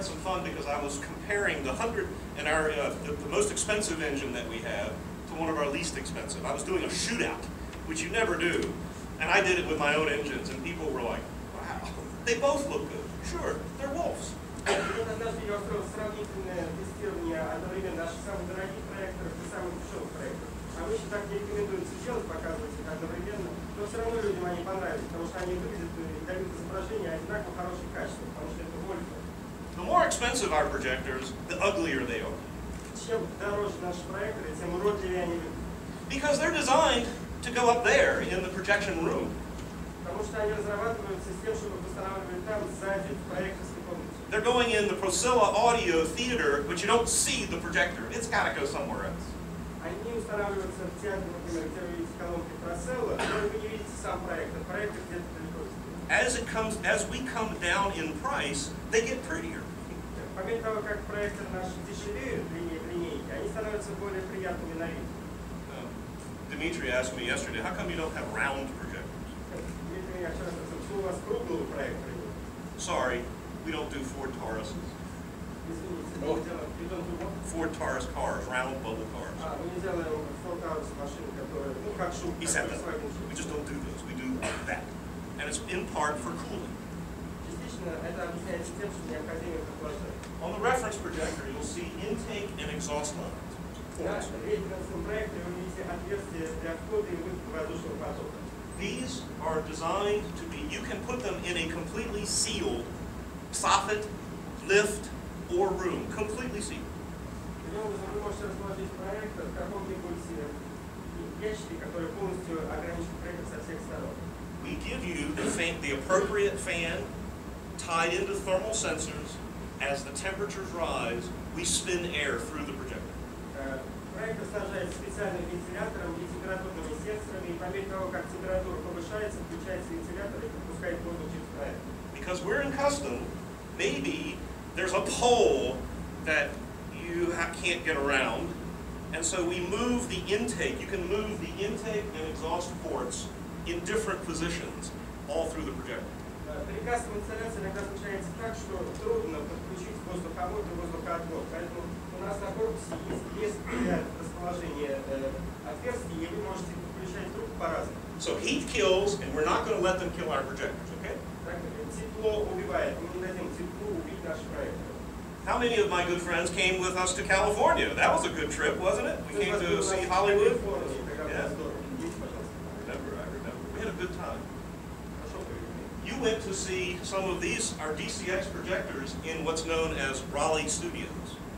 had some fun because I was comparing the most expensive engine that we have to one of our least expensive. I was doing a shootout, which you never do, and I did it with my own engines, and people were like, "Wow, they both look good." Sure, they're Wolves. Однажды я устроил сравнительное тестирование одновременно наших самых дорогих проекторов и самых дешевых проекторов. Обычно так не рекомендуется делать, показывать их одновременно, но все равно людям они понравились, потому что они выглядят и дают изображение одинаково хорошего качества, потому что это вольфы. The more expensive our projectors, the uglier they are. Чем дороже наши проекторы, тем уродливее они выглядят. Because they're designed to go up there in the projection room. Потому что они разрабатываются с тем, чтобы устанавливать там сзади в проекторской комнате. They're going in the Procilla audio theater, but you don't see the projector. It's got to go somewhere else. Они устанавливаются в театре, например, где вы видите колонки Procilla, но вы не видите сам проектор. Проектор где-то далеко. As we come down in price, they get prettier. По мере того, как проекторы наши дешевеют в линейке, они становятся более приятными на вид. Dimitri asked me yesterday, how come you don't have round projectors? Дмитрий меня вчера спросил, почему у вас круглого проектора нет? Sorry, we don't do Ford Tauruses. Извините, мы не делаем, you don't do what? Ford Taurus cars, round bubble cars. Мы не делаем Ford Taurus машины, которые, ну, как шуб, He said that. We just don't do those. We do that. And it's in part for cooling. Частично это объясняется тем, что необходимо охлаждать. On the reference projector, you'll see intake and exhaust lines. На референсном проекторе вы видите отверстия для входа и выхода воздушного потока. These are designed to be, you can put them in a completely sealed soffit, lift, or room. Completely sealed. Вы можете расположить проектор в каком-нибудь ящике, который полностью ограничит проектор со всех сторон. We give you the appropriate fan tied into thermal sensors. As the temperatures rise, we spin air through the projector. Проектор снабжается специальным вентилятором и температурными сенсорами, и по мере того, как температура повышается, включается вентилятор и пропускает воздух через проектор. Because we're in custom, maybe there's a pole that you can't get around, and so we move the intake. You can move the intake and exhaust ports in different positions all through the projector. При кастовой инсталляции иногда случается так, что трудно подключить воздуховод и воздухоотвод, поэтому у нас на корпусе есть место для расположения отверстий, и вы можете подключать трубку по-разному. So heat kills, and we're not going to let them kill our projectors, okay? Так, тепло убивает, мы не дадим теплу убить наш проект. How many of my good friends came with us to California? That was a good trip, wasn't it? We came to see Hollywood. Yeah. I remember. We had a good time. You went to see some of these, our DCX projectors, in what's known as Raleigh Studios.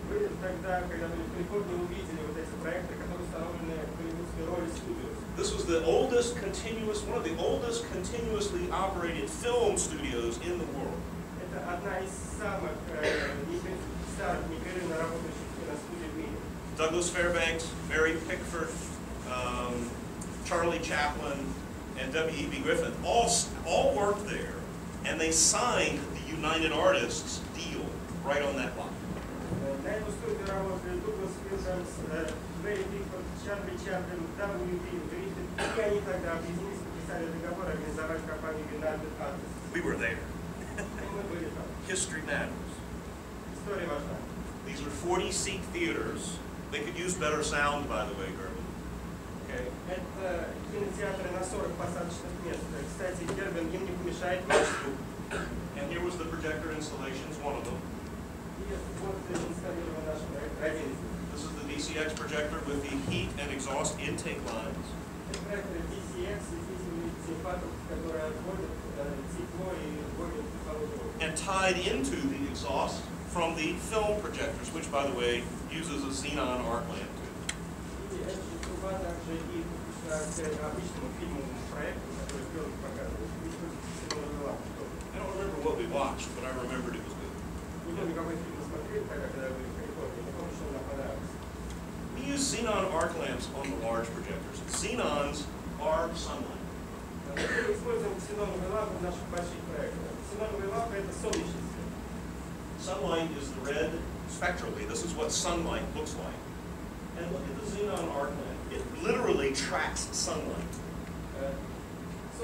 Вы тогда, когда были в Калифорнии, увидели вот эти проекты, которые установлены в голливудской Raleigh Studios. This was the oldest one of the oldest continuously operated film studios in the world. Это одна из самых старых непрерывно работающих киностудий в мире. Douglas Fairbanks, Mary Pickford, Charlie Chaplin, and W.E.B. Griffin all worked there, and they signed the United Artists deal right on that lot. На эту студию работали Дуглас Филдерс, Мэри Пикфорд, Чарли Чаплин, W.E.B. Гриффин, и они тогда объединились, подписали договор организовать компанию United Artists. We were there. Мы были там. History matters. История важна. These are 40-seat theaters. They could use better sound, by the way, Gerben. Okay. Это кинотеатры на 40 посадочных мест. Кстати, Гербен им не помешает наш звук. And here was the projector installations, one of them. И вот инсталлирован наш проект, один из них. This is the DCX projector with the heat and exhaust intake lines. Это проектор DCX, и здесь вы видите патрубки, которые отводят тепло и вводят холодную. And tied into the exhaust from the film projectors, which, by the way, uses a xenon arc lamp too. И эта труба также и к обычному фильмовому проекту, который пленку показывает, используется силовой лампы. I don't remember what we watched, but I remembered it was good. Не помню, какой фильм мы смотрели тогда, когда были в Калифорнии, но помню, что нам понравилось. We use xenon arc lamps on the large projectors. Xenons are sunlight. Мы используем ксеноновые лампы в наших больших проектах. Ксеноновые лампы – это солнечный свет. Sunlight is the red spectrally. This is what sunlight looks like. And look at the xenon arc lamp. It literally tracks sunlight.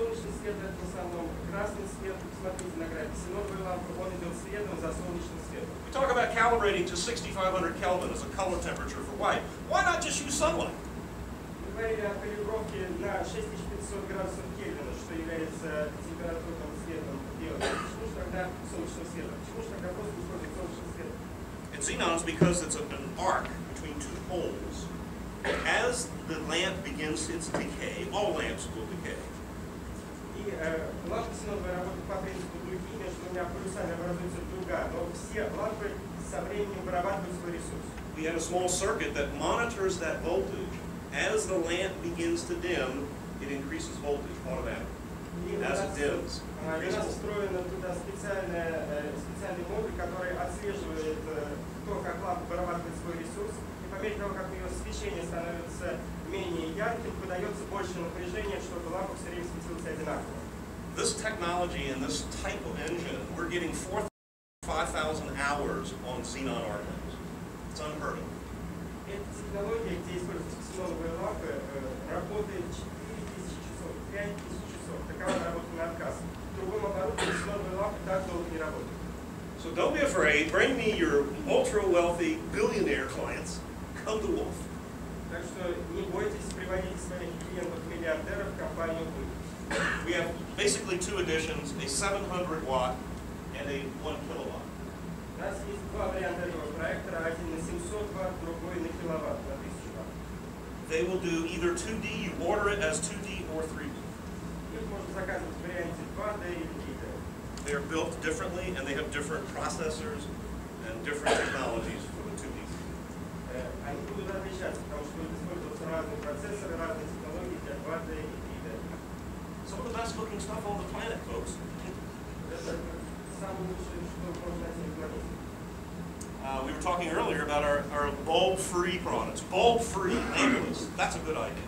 солнечный свет это в основном красный свет. Смотрите на графике. Ксеноновая лампа, он идет светом за солнечным светом. We talk about calibrating to 6,500 Kelvin as a color temperature for white. Why not just use sunlight? Мы говорили о калибровке на 6500 градусов Кельвина, что является температурным светом белого. Почему же тогда солнечным светом? Почему же тогда просто не использовать солнечный свет? In xenons, because it's an arc between two poles, as the lamp begins its decay, all lamps will decay. И лампа ксеноновая работает по принципу дуги, между двумя полюсами образуется дуга, но все лампы со временем вырабатывают свой ресурс. We have a small circuit that monitors that voltage. As the lamp begins to dim, it increases voltage automatically. As it dims, У нас встроен туда специальный модуль, который отслеживает то, как лампа вырабатывает свой ресурс, и по мере того, как ее свечение становится менее ярким, выдается больше напряжения, чтобы лампа все время светилась одинаково. This technology and this type of engine, we're getting 5,000 hours on xenon arc lamps. It's unheard of. Эта технология, где используются ксеноновые лампы, работает 4000 часов, 5000 часов. Такова работа на отказ. В другом оборудовании ксеноновые лампы так долго не работают. So don't be afraid. Bring me your ultra-wealthy billionaire clients. Come to Wolf. Так что не бойтесь, приводите своих клиентов-миллиардеров в компанию Wolf. We have basically two editions, a 700 watt and a 1 kilowatt. У нас есть два варианта этого проектора, один на 700 Вт, другой на киловатт, на 1000 Вт. They will do either 2D, you order it as 2D or 3D. Их можно заказывать в варианте 2D или 3D. They are built differently and they have different processors and different technologies for the 2D. Они будут отличаться, потому что будут использоваться разные процессоры, разные технологии для 2D и 3D. Some of the best looking stuff on the planet, folks. Это самое лучшее, что можно найти на планете. We were talking earlier about our bulb-free products. Bulb-free, labelless. That's a good idea.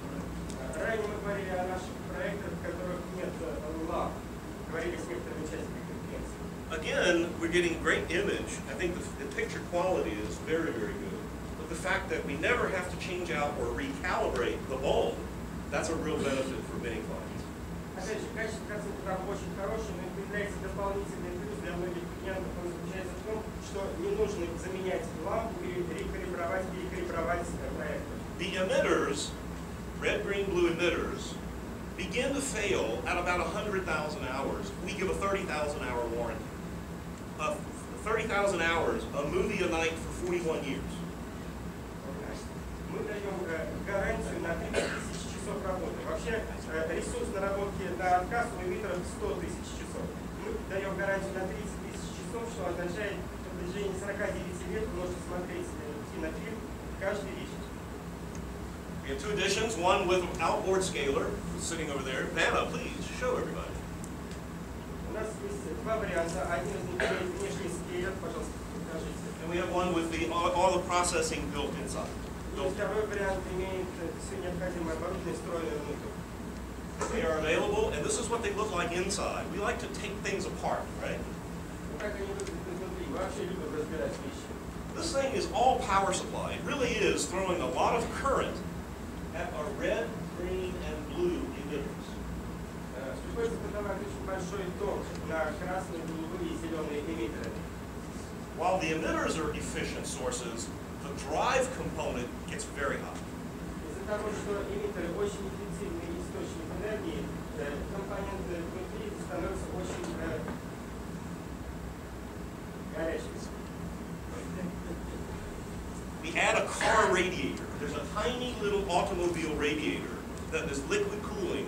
Ранее мы говорили о наших проектах, в которых нет ламп. Говорили с некоторыми участниками конференции. Again, we're getting great image. I think the picture quality is very, very good. But the fact that we never have to change out or recalibrate the bulb, that's a real benefit for many clients. Опять же, качество картинки очень хорошее, но появляется дополнительный плюс для многих клиентов. Он заключается в том, что не нужно заменять лампу или перекалибровать проектор. The emitters, red, green, blue emitters, begin to fail at about 100,000 hours. We give a 30,000 hour warranty. 30,000 hours, a movie a night for 41 years. Мы даем гарантию на 30 000 часов работы. Вообще ресурс наработки на отказ у эмиттеров 100 000 часов. Мы даем гарантию на 30 000 часов, что означает, что в течение 49 лет вы можете смотреть кинофильм каждый вечер. We have two editions, one with an outboard scaler, sitting over there. Vanna, please, show everybody. У нас есть два варианта. Один из них имеет внешний скейлер, пожалуйста, покажите. And we have one with all the processing built inside. И второй вариант имеет все необходимое оборудование, встроенное внутрь. They are available, and this is what they look like inside. We like to take things apart, right? Как они выглядят изнутри? Мы вообще любим разбирать вещи. This thing is all power supply. It really is throwing a lot of current at our red, green, and blue emitters. Приходится подавать очень большой ток на красные, голубые и зеленые эмиттеры. While the emitters are efficient sources, the drive component gets very hot. Из-за того, что эмиттеры очень эффективный источник энергии, компоненты внутри становятся очень горячими. We add a car radiator. There's a tiny little automobile radiator that is liquid cooling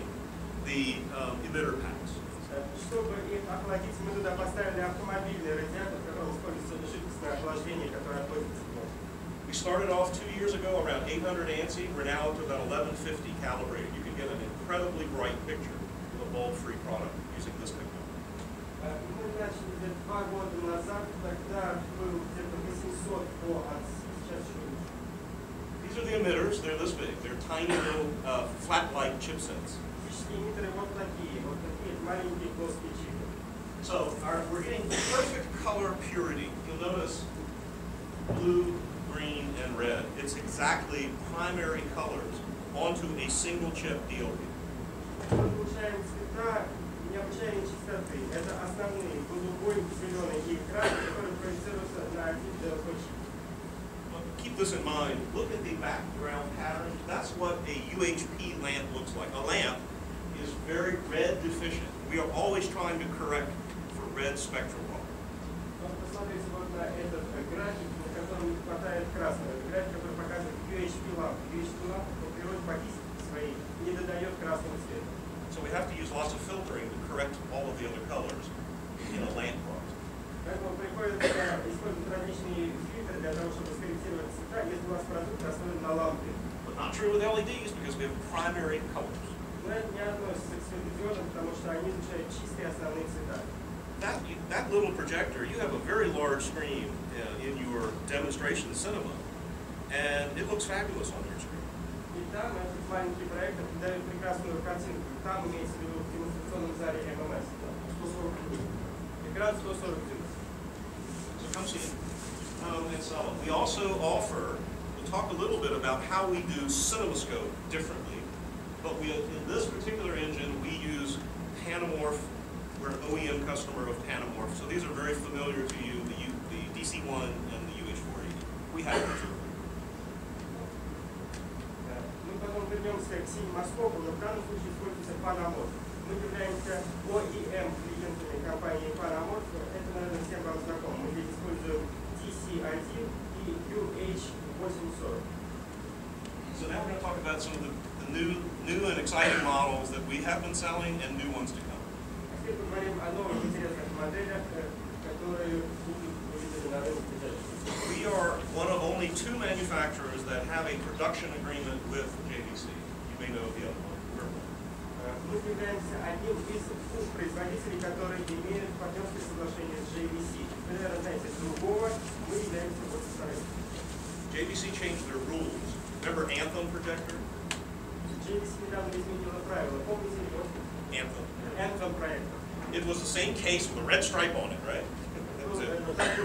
the emitter packs. Чтобы их охладить, мы туда поставили автомобильный радиатор, в котором используется жидкостное охлаждение, которое отводит тепло. We started off 2 years ago around 800 ANSI. We're now up to about 1150 calibrated. You can get an incredibly bright picture with a bulb-free product using this technology. Мы начали где-то 2 года назад, тогда был где-то 800 по АНСИ, сейчас еще лучше. These are the emitters. They're this big. They're tiny little flat-like chipsets. Физические эмиттеры вот такие маленькие плоские чипы. So we're getting perfect color purity. You'll notice blue, green, and red. It's exactly primary colors onto a single chip DLP. Мы получаем цвета необычайной чистоты. Это основные голубой, зеленый и красный, которые проецируются на один деловой чип. Keep this in mind. Look at the background pattern. That's what a UHP lamp looks like. A lamp is very red deficient. We are always trying to correct for red spectral quality. Посмотрите вот на этот график, на котором не хватает красного. Это график, который показывает UHP лампу. UHP лампа по природе, по физике своей не додает красного цвета. So we have to use lots of filtering to correct all of the other colors in a lamp product. Поэтому приходится использовать различные фильтры для того, чтобы скорректировать цвета, если у вас продукт основан на лампе. But not true with LEDs because we have primary colors. Но это не относится к светодиодам, потому что они изучают чистые основные цвета. That little projector, you have a very large screen in your demonstration cinema, and it looks fabulous on your screen. И там этот маленький проектор дает прекрасную картинку. Там имеется в виду в демонстрационном зале ММС. 140 дюймов. Экран 140 дюймов. So come see it and sell it. We also offer, we'll talk a little bit about how we do CinemaScope differently, but in this particular engine we use Panamorph. We're an OEM customer of Panamorph, so these are very familiar to you, the DC-1 and the UH-480. We have them too. Мы потом вернемся к CinemaScope, но в данном случае используется Panamorph. Мы являемся OEM клиентами компании Panamorph. Это, наверное, всем вам знакомо. Мы здесь используем DC-1 и UH-840. So now we're going to talk about some of the new and exciting models that we have been selling and new ones to come. Теперь поговорим о новых интересных моделях, которые будут выведены на рынок. We are one of only two manufacturers that have a production agreement with JVC. You may know the other one. Мы являемся одним из двух производителей, которые имеют партнерское соглашение с JVC. Вы, наверное, знаете, другого мы являемся вот вторым. JVC changed their rules. Remember Anthem projector? JVC недавно изменила правила. Помните его? Anthem. Anthem проектор. It was the same case with a red stripe on it, right? That was it.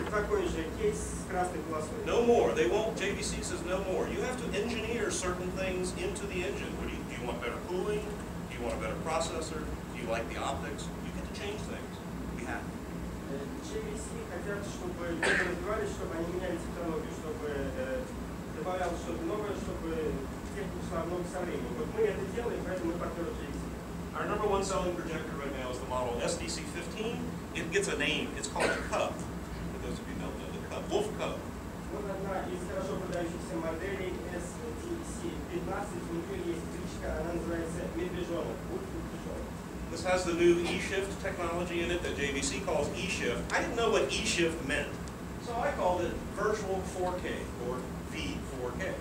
Такой же кейс с красной полосой. No more. They won't. JVC says no more. You have to engineer certain things into the engine. Do you want better cooling? Do you want a better processor? Do you like the optics? You get to change things. We have. JVC хотят, чтобы люди развивались, чтобы они меняли технологию, чтобы добавлялось что-то новое, чтобы техника шла в ногу со временем. Вот мы это делаем, поэтому мы партнеры JVC. Our number one selling projector right now is the model SDC15. It gets a name. It's called a Cub. For those of you who don't know the Cub, Wolf Cub. Вот одна из хорошо продающихся моделей SDC15. У нее есть кличка, она называется Медвежонок. This has the new E-Shift technology in it that JVC calls E-Shift. I didn't know what E-Shift meant, so I called it Virtual 4K or V4K.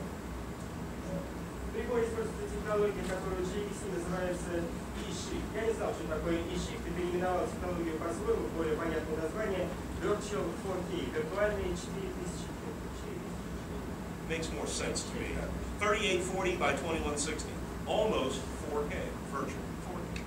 Прикольно используется технология, которую JVC называется E-Shift. Я не знал, что такое E-Shift, и переименовал технологию по-своему, более понятное название Virtual 4K, виртуальные 4000. Makes more sense to me. 3840 by 2160, almost 4K, virtual 4K.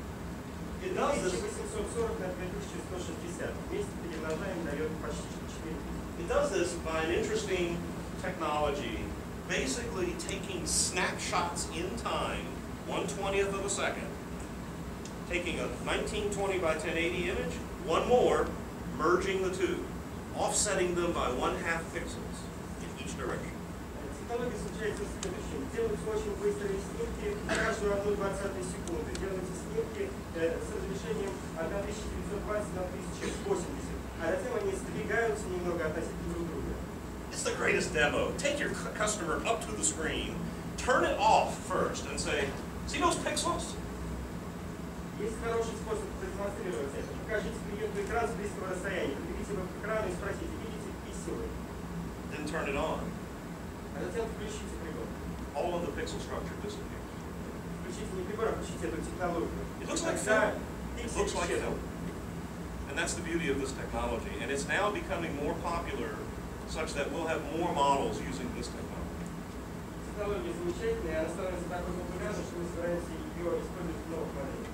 It does this. 1840 на 2160. Вместе перемножаем дает почти 4000. It does this by an interesting technology, basically taking snapshots in time, 1/20th of a second, taking a 1920 by 1080 image, one more, merging the two, offsetting them by 1/2 pixels in each direction. Технология заключается в следующем. Делаются очень быстрые снимки, каждую 1/20 секунды. Делаются снимки с разрешением 1920 на 1080, а затем они сдвигаются немного относительно друг друга. It's the greatest demo. Take your customer up to the screen, turn it off first, and say, "See those pixels?" Есть хороший способ продемонстрировать это. Покажите клиенту экран с близкого расстояния, подведите его к экрану и спросите, видите пикселы? Then turn it on. А затем включите прибор. All of the pixel structure disappears. Включите не прибор, а включите эту технологию. It looks like film. It looks like film. And that's the beauty of this technology. And it's now becoming more popular such that we'll have more models using this technology. Технология замечательная, она становится такой популярной, что мы собираемся ее использовать в новых моделях.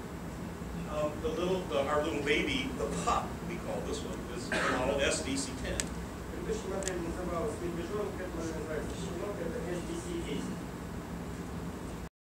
Our little baby, the pup, we call this one, is the model SDC10. Предыдущая модель называлась медвежонок, эта модель называется щенок, это SDC10.